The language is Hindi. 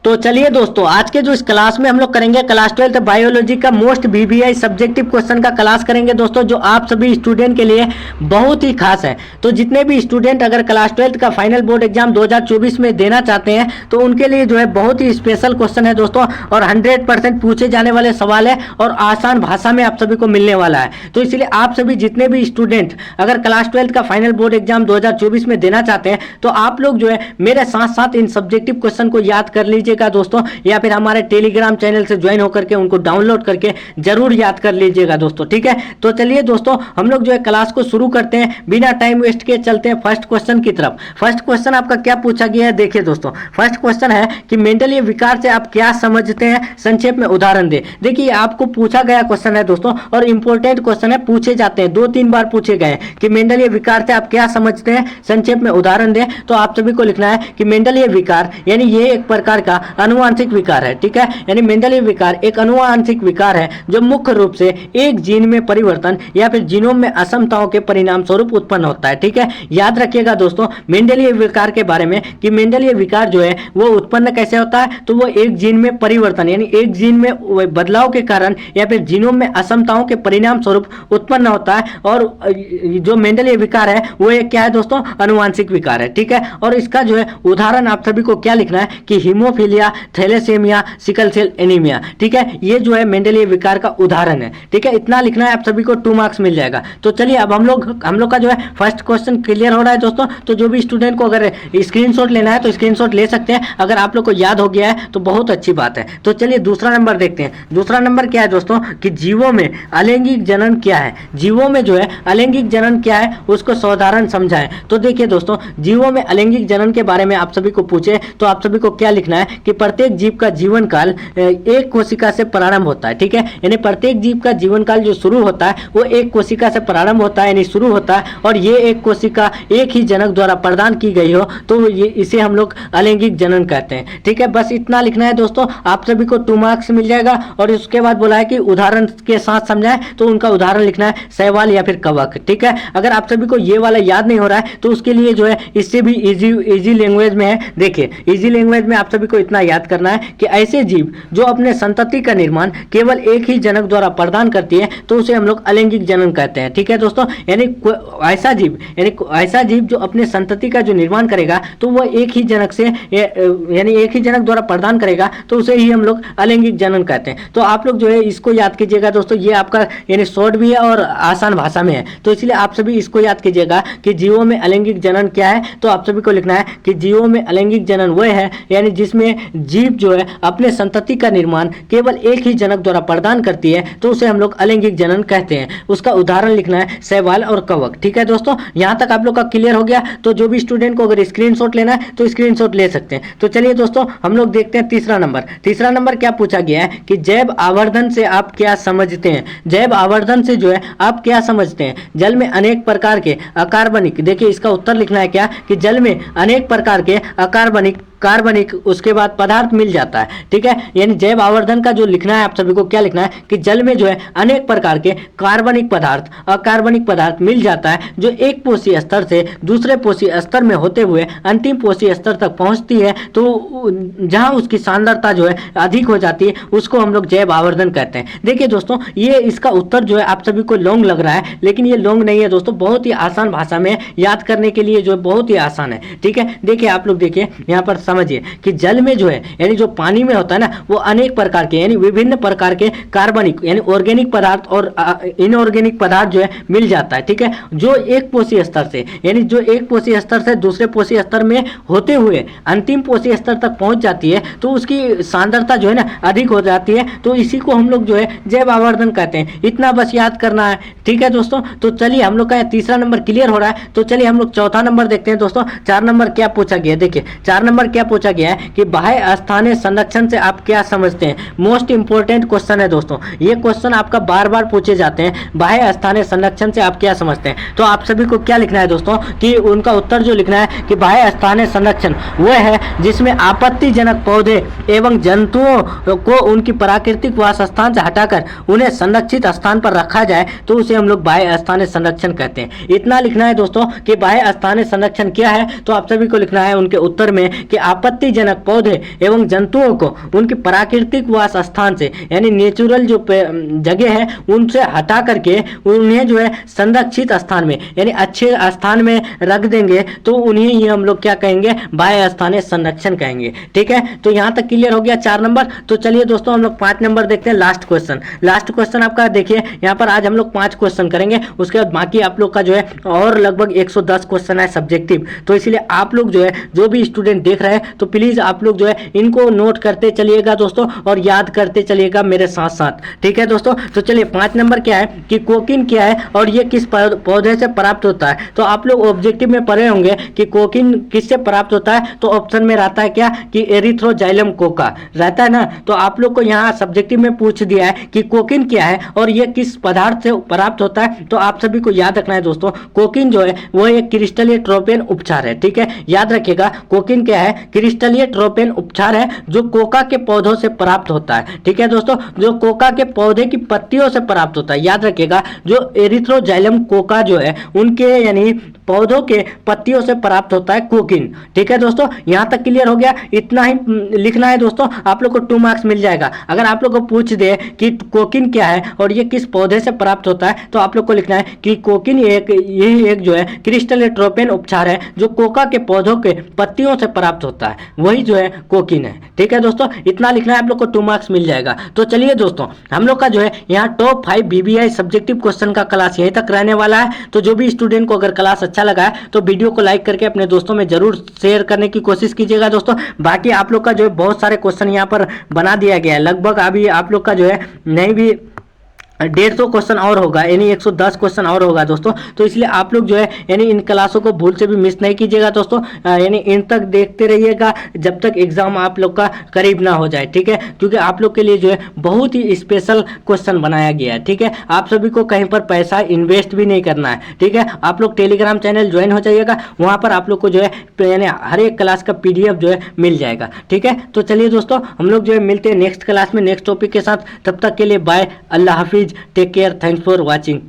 तो चलिए दोस्तों, आज के जो इस क्लास में हम लोग करेंगे क्लास 12 बायोलॉजी का मोस्ट वीवीआई सब्जेक्टिव क्वेश्चन का क्लास करेंगे दोस्तों, जो आप सभी स्टूडेंट के लिए बहुत ही खास है। तो जितने भी स्टूडेंट अगर क्लास 12 का फाइनल बोर्ड एग्जाम 2024 में देना चाहते हैं तो उनके लिए जो है बहुत ही स्पेशल क्वेश्चन है दोस्तों, और 100% पूछे जाने वाले सवाल है और आसान भाषा में आप सभी को मिलने वाला है। तो इसलिए आप सभी जितने भी स्टूडेंट अगर क्लास 12 का फाइनल बोर्ड एग्जाम 2024 में देना चाहते हैं तो आप लोग जो है मेरे साथ साथ इन सब्जेक्टिव क्वेश्चन को याद कर लीजिए दोस्तों, या फिर हमारे टेलीग्राम चैनल से ज्वाइन होकर के उनको डाउनलोड करके जरूर याद कर लीजिएगा दोस्तों, ठीक है। तो चलिए दोस्तों, हम लोग जो है क्लास को शुरू करते हैं, बिना टाइम वेस्ट के चलते हैं फर्स्ट क्वेश्चन की तरफ। फर्स्ट क्वेश्चन आपका क्या पूछा गया है, देखिए दोस्तों। फर्स्ट क्वेश्चन है कि मेंडलीय विकार से आप क्या समझते हैं, संक्षेप में उदाहरण दे। देखिए आपको पूछा गया क्वेश्चन है दोस्तों, और इंपॉर्टेंट क्वेश्चन है, पूछे जाते हैं, 2-3 बार पूछे गए कि मेंडलीय विकार से आप क्या समझते हैं, संक्षेप में उदाहरण दे। तो आप सभी को लिखना है कि मेंडलीय विकार यानी ये एक प्रकार का अनुवांशिक विकार है, ठीक है। यानी मेंडलीय विकार एक अनुवांशिक विकार है जो मुख्य रूप से एक जीन में परिवर्तन या फिर जीनोम में असमताओं के परिणाम स्वरूप उत्पन्न होता है, ठीक है। याद रखिएगा दोस्तों मेंडलीय विकार के बारे में कि मेंडलीय विकार जो है वो उत्पन्न कैसे होता है, तो वो एक जीन में परिवर्तन यानी एक जीन में बदलाव के कारण या फिर जीनोम में असमताओं के परिणाम स्वरूप उत्पन्न होता है। और जो मेंडलीय विकार है वो एक क्या है दोस्तों, अनुवांशिक विकार है, ठीक है। और इसका जो है उदाहरण आप सभी को क्या लिखना है कि haemophilia, thalassaemia, sickle cell anaemia, ठीक है। ये जो है मेंडलीय विकार का उदाहरण है, ठीक है। इतना लिखना है, आप सभी को 2 मार्क्स मिल जाएगा। तो चलिए अब हम लोग का जो है फर्स्ट क्वेश्चन क्लियर हो रहा है दोस्तों। तो जो भी स्टूडेंट को अगर स्क्रीनशॉट लेना है तो स्क्रीनशॉट ले सकते हैं, अगर आप लोग को याद हो गया है तो बहुत अच्छी बात है। तो चलिए दूसरा नंबर देखते हैं। दूसरा नंबर क्या है दोस्तों कि जीवों में अलैंगिक जनन क्या है। जीवों में जो है अलैंगिक जनन क्या है उसको साधारण समझाएं। तो देखिए दोस्तों, जीवों में अलैंगिक जनन के बारे में आप सभी को पूछे तो आप सभी को क्या लिखना है कि प्रत्येक जीव का जीवन काल एक कोशिका से प्रारंभ होता है, ठीक है। यानी प्रत्येक जीव का जीवन काल जो शुरू होता है वो एक कोशिका से प्रारंभ होता है, यानी शुरू होता है, और ये एक कोशिका एक ही जनक द्वारा प्रदान की गई हो तो ये इसे हम लोग अलैंगिक जनन कहते हैं, ठीक है। बस इतना लिखना है दोस्तों, आप सभी को 2 मार्क्स मिल जाएगा। और उसके बाद बोला है कि उदाहरण के साथ समझाएं, तो उनका उदाहरण लिखना है शैवाल या फिर कवक, ठीक है। अगर आप सभी को ये वाला याद नहीं हो रहा है तो उसके लिए जो है इससे भी इजी लैंग्वेज में है। देखिए इजी लैंग्वेज में आप सभी को इतना याद करना है कि ऐसे जीव जो अपने संतति का निर्माण केवल एक ही जनक द्वारा प्रदान करती है तो उसे हम लोग अलैंगिक जनन कहते हैं, ठीक है दोस्तों। यानी ऐसा जीव जो अपने संतति का जो निर्माण करेगा तो वह एक ही जनक से यानी एक ही जनक द्वारा प्रदान करेगा तो उसे ही हम लोग अलैंगिक जनन कहते हैं। तो आप लोग जो है इसको याद कीजिएगा दोस्तों, ये आपका यानी शॉर्ट भी है और आसान भाषा में है, तो इसलिए आप सभी इसको याद कीजिएगा कि जीवों में अलैंगिक जनन क्या है। तो आप सभी को लिखना है कि जीवों में अलैंगिक जनन वह है यानी जिसमें जीव जो है अपने संतति का निर्माण केवल एक ही जनक द्वारा प्रदान करती है तो उसे हम लोग अलैंगिक जनन कहते हैं। उसका उदाहरण लिखना है शैवाल और कवक, ठीक है दोस्तों। यहां तक आप लोग का क्लियर हो गया। तो जो भी स्टूडेंट को अगर स्क्रीनशॉट लेना है तो स्क्रीनशॉट ले सकते हैं। तो चलिए दोस्तों हम लोग देखते हैं तीसरा नंबर। तीसरा नंबर क्या पूछा गया है कि जैव आवर्धन से आप क्या समझते हैं। जैव आवर्धन से जो है आप क्या समझते हैं। जल में अनेक प्रकार के अकार्बनिक, देखिए इसका उत्तर लिखना है क्या कि जल में अनेक प्रकार के कार्बनिक उसके बाद पदार्थ मिल जाता है, ठीक है। यानी जैव आवर्धन का जो लिखना है आप सभी को क्या लिखना है कि जल में जो है अनेक प्रकार के कार्बनिक पदार्थ, अकार्बनिक पदार्थ मिल जाता है जो एक पोषी स्तर से दूसरे पोषी स्तर में होते हुए अंतिम पोषी स्तर तक पहुंचती है। तो जहां उसकी सांद्रता जो है अधिक हो जाती है उसको हम लोग जैव आवर्धन कहते हैं। देखिए दोस्तों, ये इसका उत्तर जो है आप सभी को लॉन्ग लग रहा है, लेकिन ये लॉन्ग नहीं है दोस्तों, बहुत ही आसान भाषा में याद करने के लिए जो है बहुत ही आसान है, ठीक है। देखिए आप लोग देखिए यहाँ पर समझिए कि जल में जो है यानी जो पानी में होता है ना वो अनेक प्रकार के यानी विभिन्न प्रकार के कार्बनिक यानी ऑर्गेनिक पदार्थ और इनऑर्गेनिक पदार्थ जो है मिल जाता है, ठीक है। जो एक पोषी स्तर से यानी जो एक पोषी स्तर से दूसरे पोषी स्तर में होते हुए अंतिम पोषी स्तर तक पहुंच जाती है तो उसकी सांद्रता जो है ना अधिक हो जाती है, तो इसी को हम लोग जो है जैव आवर्धन कहते हैं। इतना बस याद करना है, ठीक है दोस्तों। तो चलिए हम लोग का तीसरा नंबर क्लियर हो रहा है। तो चलिए हम लोग चौथा नंबर देखते हैं दोस्तों। 4 नंबर क्या पूछा गया, देखिए 4 नंबर क्या पूछा गया है कि बाह्य स्थानीय संरक्षण से आप क्या समझते हैं। मोस्ट इंपोर्टेंट क्वेश्चन है दोस्तों, ये क्वेश्चन आपका बार बार पूछे जाते हैं। बाह्य स्थानीय संरक्षण से आप क्या समझते हैं। तो आप सभी को क्या लिखना है दोस्तों कि उनका उत्तर जो लिखना है कि बाह्य स्थानीय संरक्षण वह है जिसमें आपत्तिजनक पौधे एवं जंतुओं को उनकी प्राकृतिक वास स्थान से हटाकर उन्हें संरक्षित स्थान पर रखा जाए तो उसे हम लोग बाह्य स्थानीय संरक्षण कहते हैं। इतना लिखना है दोस्तों कि बाह्य स्थानीय संरक्षण क्या है। तो आप सभी को लिखना है उनके उत्तर में कि आपत्तिजनक पौधे एवं जंतुओं को उनकी प्राकृतिक वास स्थान से यानी नेचुरल जो जगह है उनसे हटा करके उन्हें जो है संरक्षित स्थान में यानी अच्छे स्थान में रख देंगे तो उन्हें ही हम लोग क्या कहेंगे, बाह्य स्थानीय संरक्षण कहेंगे। ठीक है, तो यहाँ तक क्लियर हो गया 4 नंबर। तो चलिए दोस्तों हम लोग 5 नंबर देखते हैं, लास्ट क्वेश्चन। लास्ट क्वेश्चन आपका देखिए यहाँ पर आज हम लोग 5 क्वेश्चन करेंगे, उसके बाद बाकी आप लोग का जो है और लगभग 110 क्वेश्चन है सब्जेक्टिव। तो इसलिए आप लोग जो है जो भी स्टूडेंट देख रहे हैं तो प्लीज आप लोग जो है इनको नोट करते चलिएगा दोस्तों और याद करते चलिएगा मेरे साथ साथ। ठीक है दोस्तों, तो चलिए 5 नंबर क्या है कि कोकीन क्या है और ये किस पौधे से प्राप्त होता है। तो आप लोग ऑब्जेक्टिव में पढ़े होंगे कि कोकीन किससे प्राप्त होता है, तो ऑप्शन में रहता है क्या कि एरिथ्रोजाइलम कोका रहता है ना। तो आप लोग को यहाँ सब्जेक्टिव में पूछ दिया है कि कोकीन क्या है और ये किस पदार्थ से प्राप्त होता है। तो आप सभी को याद रखना है दोस्तों, कोकीन जो है वो एक क्रिस्टलीय ट्रोपेन उपचार है। ठीक है, याद रखिएगा कोकीन क्या है, क्रिस्टलीय ट्रोपेन उपचार है जो कोका के पौधों से प्राप्त होता है। ठीक है दोस्तों, जो कोका के पौधे की पत्तियों से प्राप्त होता है। याद रखिएगा जो एरिथ्रोजाइलम कोका जो है उनके यानी पौधों के पत्तियों से प्राप्त होता है कोकीन। ठीक है दोस्तों, यहां तक क्लियर हो गया। इतना ही लिखना है दोस्तों, आप लोग को 2 मार्क्स मिल जाएगा। अगर आप लोग को पूछ दे कि कोकीन क्या है और ये किस पौधे से प्राप्त होता है तो आप लोग को लिखना है कि कोकीन एक जो है क्रिस्टल ट्रोपेन उपचार है जो कोका के पौधों के पत्तियों से प्राप्त होता है, वही जो है कोकीन है। ठीक है दोस्तों, इतना लिखना है, आप लोग को 2 मार्क्स मिल जाएगा। तो चलिए दोस्तों हम लोग का जो है यहाँ टॉप 5 बीबीआई सब्जेक्टिव क्वेश्चन का क्लास यहीं तक रहने वाला है। तो जो भी स्टूडेंट को अगर क्लास अच्छा लगा है तो वीडियो को लाइक करके अपने दोस्तों में जरूर शेयर करने की कोशिश कीजिएगा दोस्तों। बाकी आप लोग का जो है बहुत सारे क्वेश्चन यहाँ पर बना दिया गया है, लगभग अभी आप लोग का जो है नहीं भी 150 क्वेश्चन और होगा, यानी 110 क्वेश्चन और होगा दोस्तों। तो इसलिए आप लोग जो है यानी इन क्लासों को भूल से भी मिस नहीं कीजिएगा दोस्तों, यानी इन तक देखते रहिएगा जब तक एग्जाम आप लोग का करीब ना हो जाए। ठीक है, क्योंकि आप लोग के लिए जो है बहुत ही स्पेशल क्वेश्चन बनाया गया है। ठीक है, आप सभी को कहीं पर पैसा इन्वेस्ट भी नहीं करना है। ठीक है, आप लोग टेलीग्राम चैनल ज्वाइन हो जाइएगा, वहाँ पर आप लोग को जो है यानी हर एक क्लास का PDF जो है मिल जाएगा। ठीक है, तो चलिए दोस्तों हम लोग जो है मिलते हैं नेक्स्ट क्लास में नेक्स्ट टॉपिक के साथ। तब तक के लिए बाय, अल्लाह हाफिज, take care, thanks for watching.